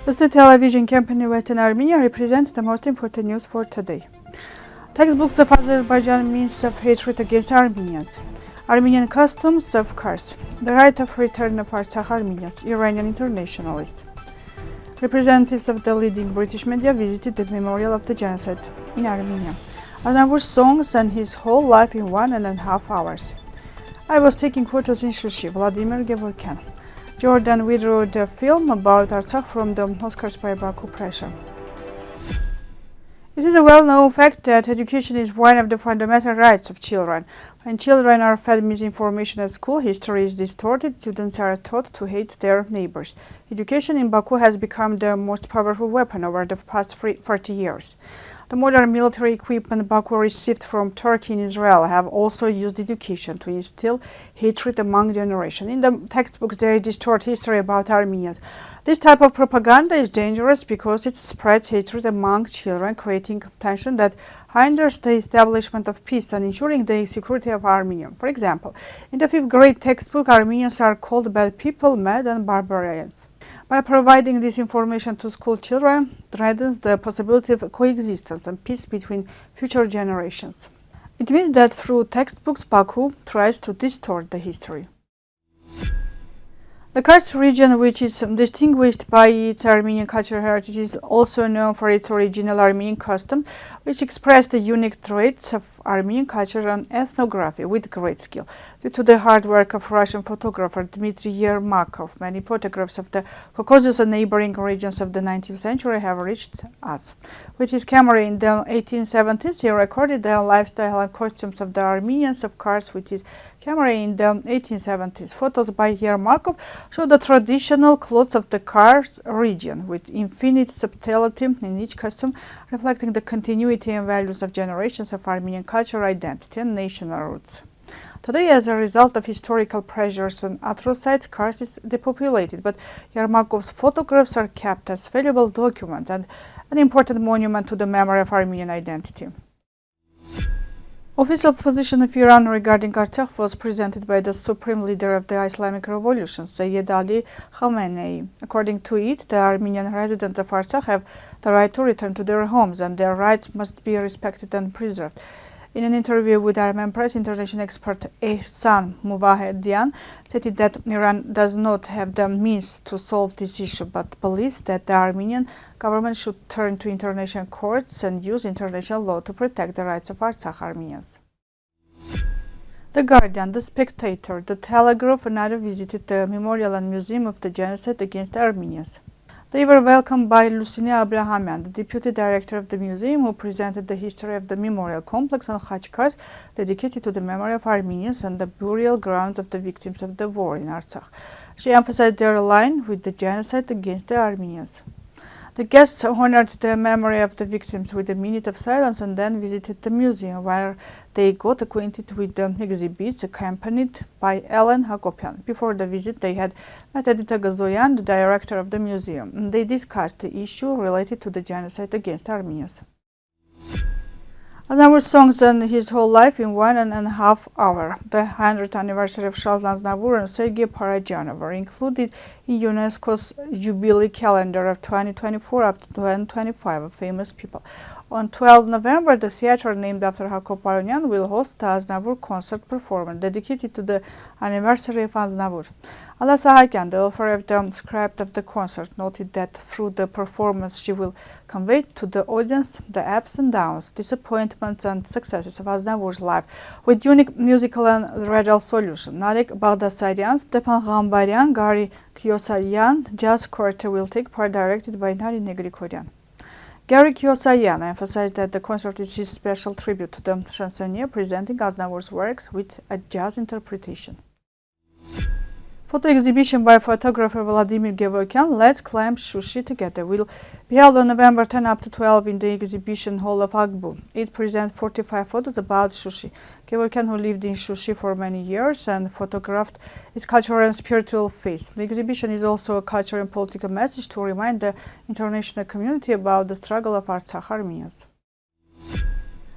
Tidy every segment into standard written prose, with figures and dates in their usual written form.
The state television company Western Armenia represents the most important news for today. Textbooks of Azerbaijan means of hatred against Armenians. Armenian customs of cars. The right of return of Artsakh Armenians. Iranian internationalist. Representatives of the leading British media visited the memorial of the genocide in Armenia. Aznavour's songs and his whole life in 1.5 hours. I was taking photos in Shushi, Vladimir Gevorgyan. Jordan withdrew the film about Artsakh from the Oscars by Baku pressure. It is a well-known fact that education is one of the fundamental rights of children. When children are fed misinformation at school, history is distorted, students are taught to hate their neighbors. Education in Baku has become the most powerful weapon over the past 40 years. The modern military equipment Baku received from Turkey and Israel have also used education to instill hatred among generations. In the textbooks, they distort history about Armenians. This type of propaganda is dangerous because it spreads hatred among children, creating tension that hinders the establishment of peace and ensuring the security of Armenia. For example, in the 5th grade textbook, Armenians are called bad people, mad and barbarians. By providing this information to school children, threatens the possibility of coexistence and peace between future generations. It means that through textbooks, Baku tries to distort the history. The Kars region, which is distinguished by its Armenian cultural heritage, is also known for its original Armenian custom, which express the unique traits of Armenian culture and ethnography with great skill. Due to the hard work of Russian photographer Dmitry Yermakov, many photographs of the Caucasus and neighboring regions of the 19th century have reached us. With his camera in the 1870s, he recorded the lifestyle and costumes of the Armenians of Kars with his camera in the 1870s. Photos by Yermakov show the traditional clothes of the Kars region, with infinite subtlety in each costume, reflecting the continuity and values of generations of Armenian cultural identity and national roots. Today, as a result of historical pressures and atrocities, Kars is depopulated, but Yermakov's photographs are kept as valuable documents and an important monument to the memory of Armenian identity. Official position of Iran regarding Artsakh was presented by the supreme leader of the Islamic Revolution, Sayyid Ali Khamenei. According to it, the Armenian residents of Artsakh have the right to return to their homes, and their rights must be respected and preserved. In an interview with Armenian press, international expert Ehsan Muvahedian stated that Iran does not have the means to solve this issue, but believes that the Armenian government should turn to international courts and use international law to protect the rights of Artsakh Armenians. The Guardian, The Spectator, The Telegraph and others visited the memorial and museum of the genocide against Armenians. They were welcomed by Lucine Abrahamian, the deputy director of the museum, who presented the history of the memorial complex on Khachkars dedicated to the memory of Armenians and the burial grounds of the victims of the war in Artsakh. She emphasized their line with the genocide against the Armenians. The guests honored the memory of the victims with a minute of silence and then visited the museum, where they got acquainted with the exhibits accompanied by Ellen Hakopian. Before the visit, they had met Agatangeghos, the director of the museum, and they discussed the issue related to the genocide against Armenians. Aznavour's songs and his whole life in 1.5 hours. The 100th anniversary of Aznavour and Sergei Parajanov were included in UNESCO's Jubilee calendar of 2024 up to 2025 of famous people. On 12 November, the theater named after Hakoparyan will host the Aznavour concert performance dedicated to the anniversary of Aznavour. Sahakyan, the author of the script of the concert, noted that through the performance she will convey to the audience the ups and downs, disappointments and successes of Aznavour's life with unique musical and radial solution. Narek Baghdasaryan, Stepan Ghambaryan, Gary Kyosayan, jazz quartet will take part, directed by Narine Grigoryan. Gary Kyosayan emphasized that the concert is his special tribute to the chansonnier, presenting Aznavour's works with a jazz interpretation. Photo exhibition by photographer Vladimir Gevorgyan, Let's Climb Shushi Together, will be held on November 10 up to 12 in the exhibition hall of Agbu. It presents 45 photos about Shushi. Gevorgyan, who lived in Shushi for many years and photographed its cultural and spiritual face. The exhibition is also a cultural and political message to remind the international community about the struggle of Artsakh Armenians.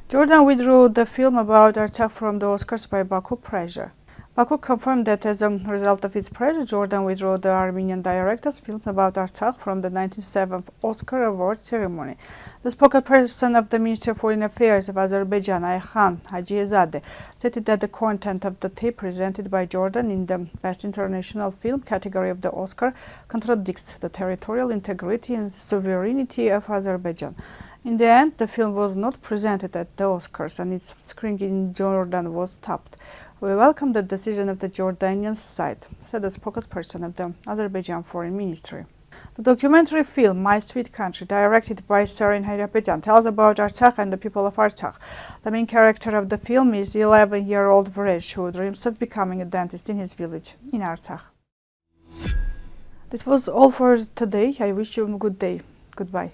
Jordan withdrew the film about Artsakh from the Oscars by Baku pressure. Baku confirmed that as a result of its pressure, Jordan withdrew the Armenian director's film about Artsakh from the 97th Oscar Award ceremony. The spokesperson of the Ministry of Foreign Affairs of Azerbaijan, Ayhan Hajizadeh, stated that the content of the tape presented by Jordan in the Best International Film category of the Oscar contradicts the territorial integrity and sovereignty of Azerbaijan. In the end, the film was not presented at the Oscars and its screening in Jordan was stopped. We welcome the decision of the Jordanian side, said the spokesperson of the Azerbaijan Foreign Ministry. The documentary film My Sweet Country, directed by Sarin Hayrapetan, tells about Artsakh and the people of Artsakh. The main character of the film is 11-year-old Vrej, who dreams of becoming a dentist in his village in Artsakh. This was all for today. I wish you a good day. Goodbye.